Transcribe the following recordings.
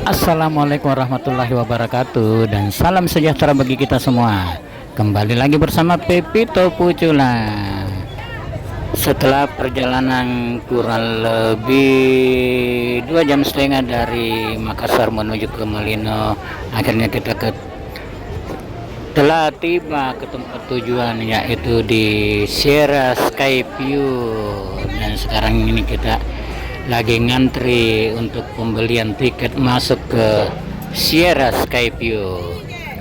Assalamualaikum warahmatullahi wabarakatuh, dan salam sejahtera bagi kita semua. Kembali lagi bersama Pepito Pucula. Setelah perjalanan kurang lebih 2,5 jam dari Makassar menuju ke Malino, akhirnya kita telah tiba ke tempat tujuan, yaitu di Sierra Sky View. Dan sekarang ini kita lagi ngantri untuk pembelian tiket masuk ke Sierra Sky View.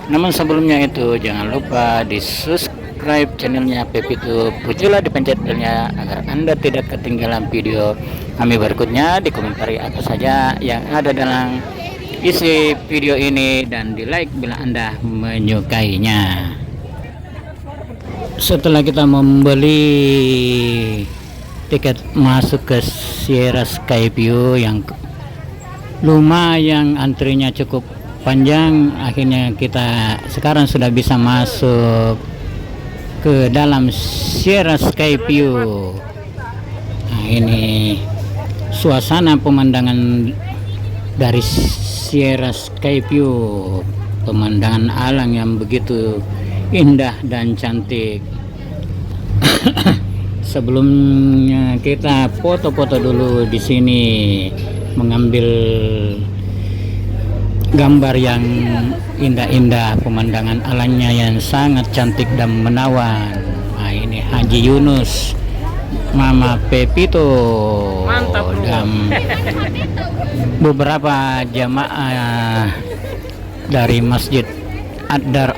Namun sebelumnya itu jangan lupa di subscribe channelnya Pepito Pucula, dipencet belnya agar Anda tidak ketinggalan video kami berikutnya. Dikomentari apa saja yang ada dalam isi video ini dan di like bila Anda menyukainya. Setelah kita membeli tiket masuk ke Sierra Sky View yang lumayan antrinya cukup panjang, akhirnya kita sekarang sudah bisa masuk ke dalam Sierra Sky View. Nah, ini suasana pemandangan dari Sierra Sky View, pemandangan alam yang begitu indah dan cantik. Sebelumnya kita foto-foto dulu di sini, mengambil gambar yang indah-indah, pemandangan alamnya yang sangat cantik dan menawan. Nah, ini Haji Yunus, Mama Pepito, mantap, dan beberapa jamaah dari Masjid Ad-Dar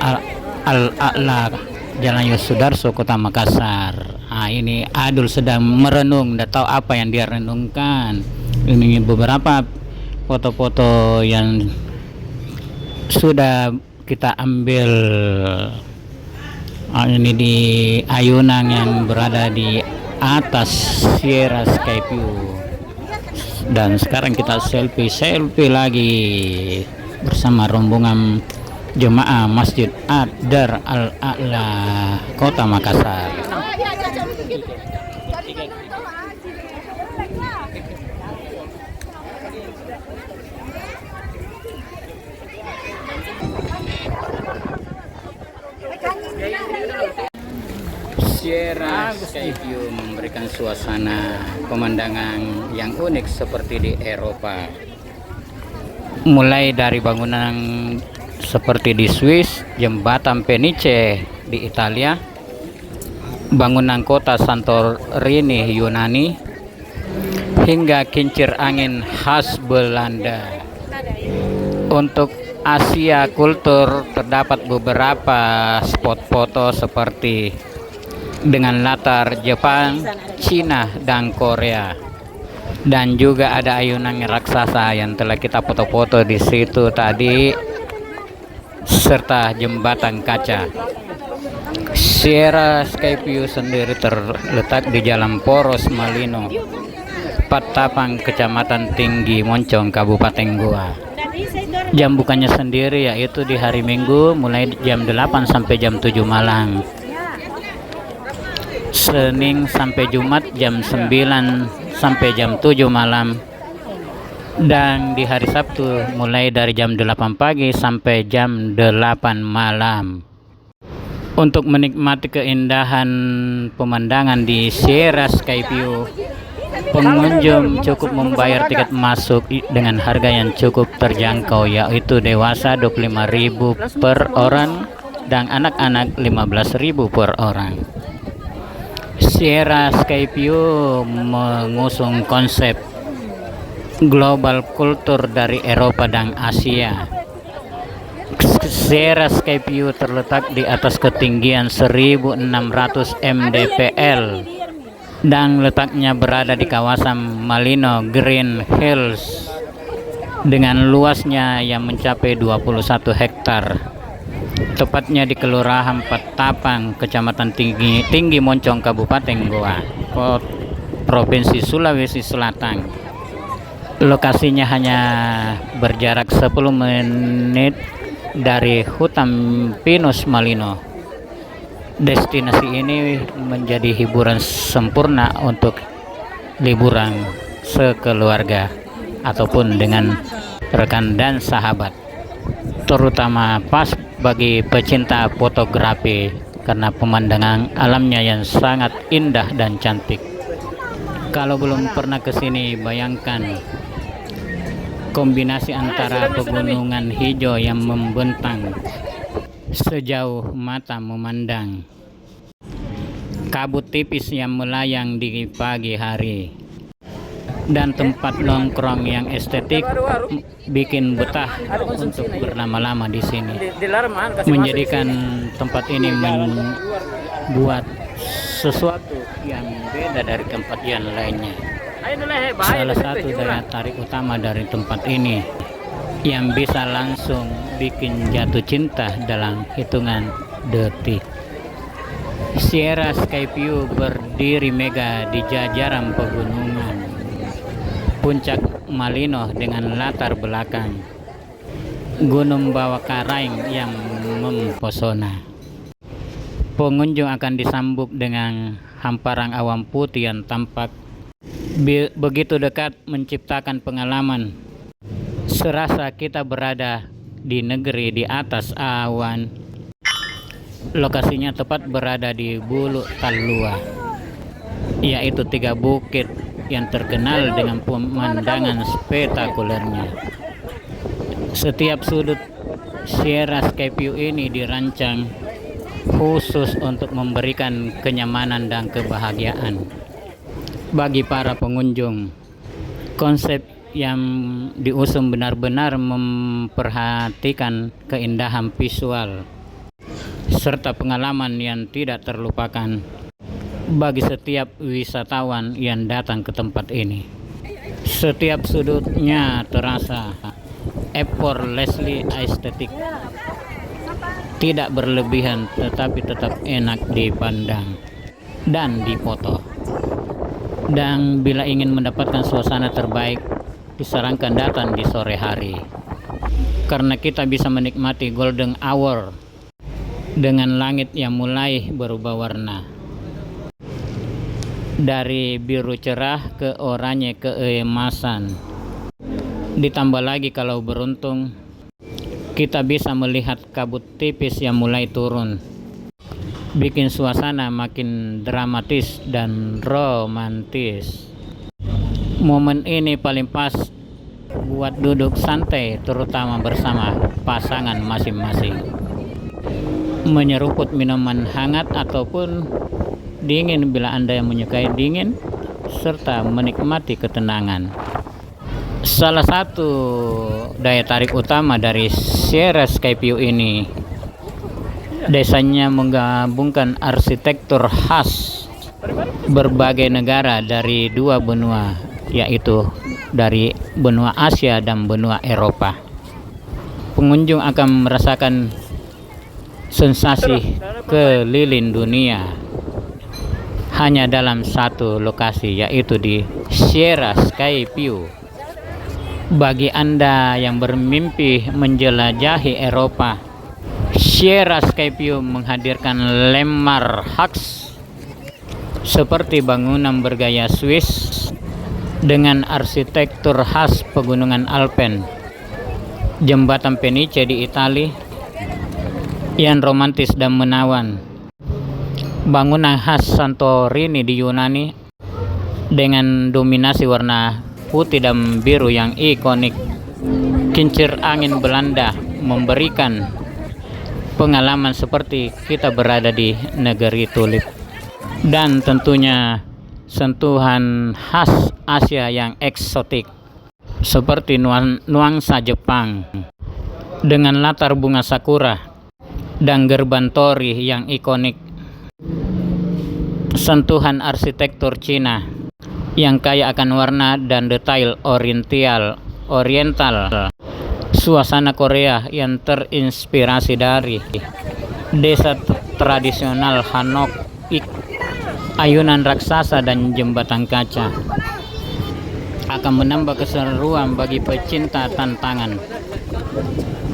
Al-A'la Jalan Yosudarso, Kota Makassar. Nah, ini Adul sedang merenung, tidak tahu apa yang dia renungkan. Ini beberapa foto-foto yang sudah kita ambil. Ini di ayunan yang berada di atas Sierra Sky View. Dan sekarang kita selfie lagi bersama rombongan jemaah Masjid Ad-Dar Al-A'la, Kota Makassar. Sierra Sky View memberikan suasana pemandangan yang unik seperti di Eropa. Mulai dari bangunan seperti di Swiss, jembatan Venice di Italia, bangunan kota Santorini Yunani, hingga kincir angin khas Belanda. Untuk Asia kultur terdapat beberapa spot foto seperti dengan latar Jepang, Cina, dan Korea. Dan juga ada ayunan raksasa yang telah kita foto-foto di situ tadi, serta jembatan kaca. Sierra Sky View sendiri terletak di Jalan Poros Malino, Patapang, Kecamatan Tinggi Moncong, Kabupaten Goa. Jam bukanya sendiri yaitu di hari Minggu mulai jam 8 sampai jam 7 malam. Senin sampai Jumat jam 9 sampai jam 7 malam. Dan di hari Sabtu mulai dari jam 8 pagi sampai jam 8 malam. Untuk menikmati keindahan pemandangan di Sierra Sky View, pengunjung cukup membayar tiket masuk dengan harga yang cukup terjangkau, yaitu dewasa 25.000 per orang dan anak-anak 15.000 per orang. Sierra Sky View mengusung konsep global kultur dari Eropa dan Asia. Sierra Sky View terletak di atas ketinggian 1600 mdpl dan letaknya berada di kawasan Malino Green Hills dengan luasnya yang mencapai 21 hektar. Tepatnya di Kelurahan Patapang, Kecamatan Tinggi Moncong, Kabupaten Goa, Provinsi Sulawesi Selatan. Lokasinya hanya berjarak 10 menit dari hutan pinus Malino. Destinasi ini menjadi hiburan sempurna untuk liburan sekeluarga ataupun dengan rekan dan sahabat, terutama pas bagi pecinta fotografi karena pemandangan alamnya yang sangat indah dan cantik. Kalau belum pernah ke sini, bayangkan kombinasi antara pegunungan hijau yang membentang sejauh mata memandang, kabut tipis yang melayang di pagi hari, dan tempat nongkrong yang estetik bikin betah untuk berlama-lama di sini. Menjadikan tempat ini membuat sesuatu yang beda dari tempat yang lainnya. Salah satu daya tarik utama dari tempat ini yang bisa langsung bikin jatuh cinta dalam hitungan detik. Sierra Sky View berdiri megah di jajaran pegunungan Puncak Malino dengan latar belakang Gunung Bawah Karaing yang mempesona. Pengunjung akan disambut dengan hamparan awan putih yang tampak begitu dekat, menciptakan pengalaman serasa kita berada di negeri di atas awan. Lokasinya tepat berada di Bulu Talua, yaitu 3 bukit yang terkenal dengan pemandangan spektakulernya. Setiap sudut Sierra Sky View ini dirancang khusus untuk memberikan kenyamanan dan kebahagiaan bagi para pengunjung. Konsep yang diusung benar-benar memperhatikan keindahan visual serta pengalaman yang tidak terlupakan bagi setiap wisatawan yang datang ke tempat ini. Setiap sudutnya terasa effortlessly estetik, tidak berlebihan tetapi tetap enak dipandang dan difoto. Dan bila ingin mendapatkan suasana terbaik, disarankan datang di sore hari karena kita bisa menikmati golden hour dengan langit yang mulai berubah warna dari biru cerah ke oranye keemasan. Ditambah lagi kalau beruntung kita bisa melihat kabut tipis yang mulai turun, bikin suasana makin dramatis dan romantis. Momen ini paling pas buat duduk santai, terutama bersama pasangan masing-masing, menyeruput minuman hangat ataupun dingin bila Anda yang menyukai dingin, serta menikmati ketenangan. Salah satu daya tarik utama dari Sierra Sky View ini, desanya menggabungkan arsitektur khas berbagai negara dari 2 benua, yaitu dari benua Asia dan benua Eropa. Pengunjung akan merasakan sensasi keliling dunia hanya dalam satu lokasi, yaitu di Sierra Sky View. Bagi Anda yang bermimpi menjelajahi Eropa, Sierra Sky View menghadirkan landmark khas seperti bangunan bergaya Swiss dengan arsitektur khas pegunungan Alpen, jembatan Venice di Italia yang romantis dan menawan, bangunan khas Santorini di Yunani dengan dominasi warna putih dan biru yang ikonik, kincir angin Belanda memberikan pengalaman seperti kita berada di negeri tulip, dan tentunya sentuhan khas Asia yang eksotik seperti nuansa Jepang dengan latar bunga sakura dan gerbang torii yang ikonik, sentuhan arsitektur Cina yang kaya akan warna dan detail oriental, suasana Korea yang terinspirasi dari desa tradisional Hanok, ayunan raksasa dan jembatan kaca akan menambah keseruan bagi pecinta tantangan.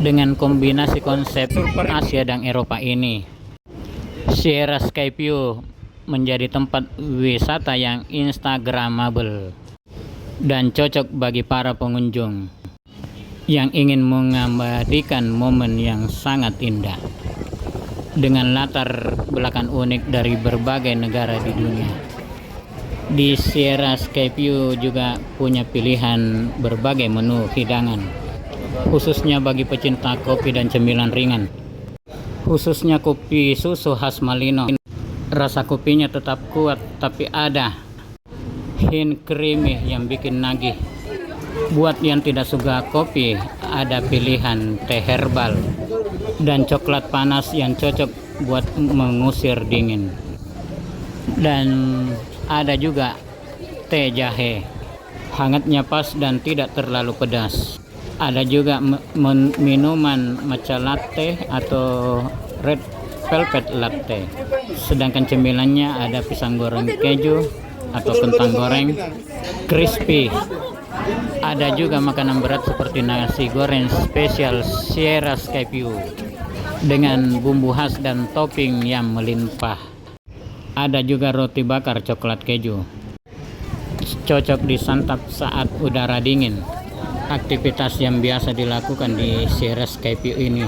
Dengan kombinasi konsep Asia dan Eropa ini, Sierra Sky View menjadi tempat wisata yang instagramable dan cocok bagi para pengunjung yang ingin mengabadikan momen yang sangat indah dengan latar belakang unik dari berbagai negara di dunia. Di Sierra Sky View juga punya pilihan berbagai menu hidangan, khususnya bagi pecinta kopi dan cemilan ringan. Khususnya kopi susu khas Malino. Rasa kopinya tetap kuat, tapi ada hint creamy yang bikin nagih. Buat yang tidak suka kopi, ada pilihan teh herbal dan coklat panas yang cocok buat mengusir dingin. Dan ada juga teh jahe, hangatnya pas dan tidak terlalu pedas. Ada juga minuman matcha latte atau red velvet latte. Sedangkan cemilannya ada pisang goreng keju atau kentang goreng crispy. Ada juga makanan berat seperti nasi goreng spesial Sierra Sky View dengan bumbu khas dan topping yang melimpah. Ada juga roti bakar coklat keju, cocok disantap saat udara dingin. Aktivitas yang biasa dilakukan di Sierra Sky View ini: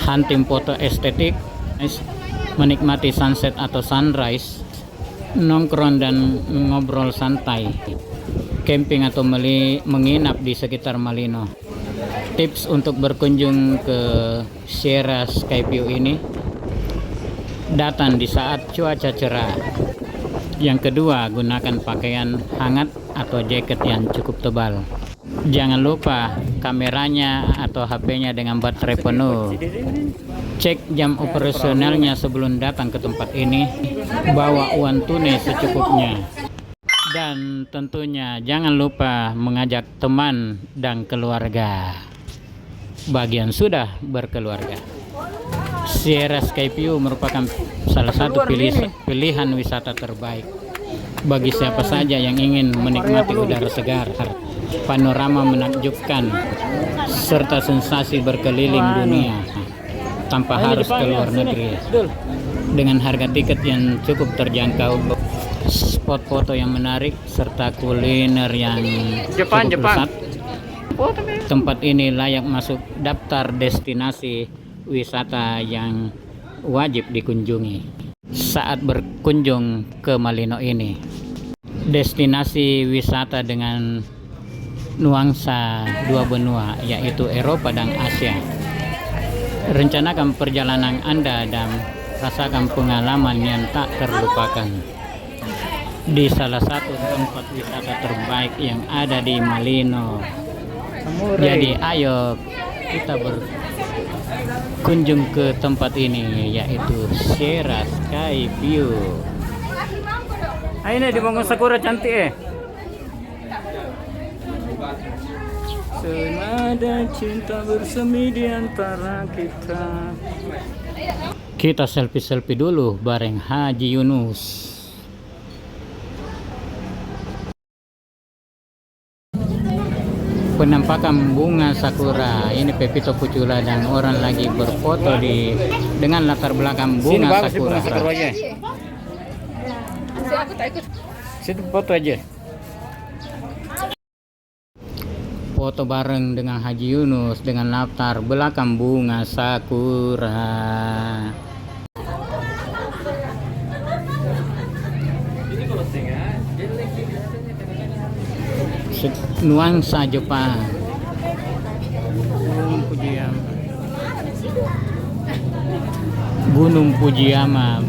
hunting foto estetik, menikmati sunset atau sunrise, nongkrong dan ngobrol santai, camping atau menginap di sekitar Malino. Tips untuk berkunjung ke Sierra Sky View ini: datang di saat cuaca cerah. Yang kedua, gunakan pakaian hangat atau jaket yang cukup tebal. Jangan lupa kameranya atau HP-nya dengan baterai penuh. Cek jam operasionalnya sebelum datang ke tempat ini. Bawa uang tunai secukupnya. Dan tentunya jangan lupa mengajak teman dan keluarga bagi yang sudah berkeluarga. Sierra Sky View merupakan salah satu pilihan wisata terbaik bagi siapa saja yang ingin menikmati udara segar, panorama menakjubkan, serta sensasi berkeliling dunia tanpa harus ke luar negeri. Dengan harga tiket yang cukup terjangkau, spot foto yang menarik, serta kuliner yang cukup lezat, tempat ini layak masuk daftar destinasi wisata yang wajib dikunjungi saat berkunjung ke Malino ini. Destinasi wisata dengan nuansa dua benua, yaitu Eropa dan Asia. Rencanakan perjalanan Anda dan rasakan pengalaman yang tak terlupakan di salah satu tempat wisata terbaik yang ada di Malino. Jadi ayo kita berkunjung ke tempat ini, yaitu Sierra Sky View. Ayo nih di Bangun Sakura cantik Senada cinta bersemi di antara kita. Kita selfie-selfie dulu bareng Haji Yunus. Penampakan bunga sakura. Ini Pepito Pucula dan orang lagi berfoto dengan latar belakang bunga sakura. Situ foto aja. Foto bareng dengan Haji Yunus dengan latar belakang bunga sakura. Nuansa Jepang. Gunung Fujiyama.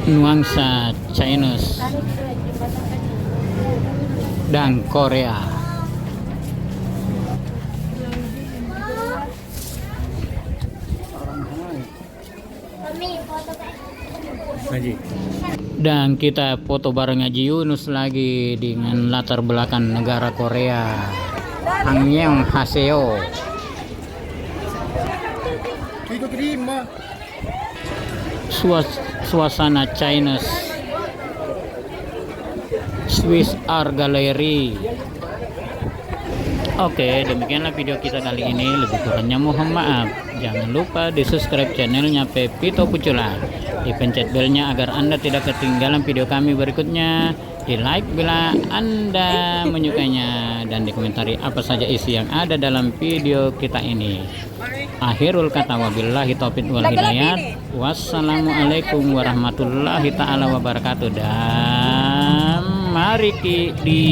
Nuansa Chinese dan Korea. Dan kita foto bareng Haji Yunus lagi dengan latar belakang negara Korea. Annyeonghaseyo. Suasana Chinese, Swiss Art Gallery. Oke, demikianlah video kita kali ini. Lebih kurangnya mohon maaf. Jangan lupa di subscribe channelnya Pepito Pucula. dipencet belnya agar Anda tidak ketinggalan video kami berikutnya, di like bila Anda menyukainya, dan dikomentari apa saja isi yang ada dalam video kita ini. Akhirul kata, wabillahi taufiq wal hidayat. Wassalamualaikum warahmatullahi taala wabarakatuh. Dan mari di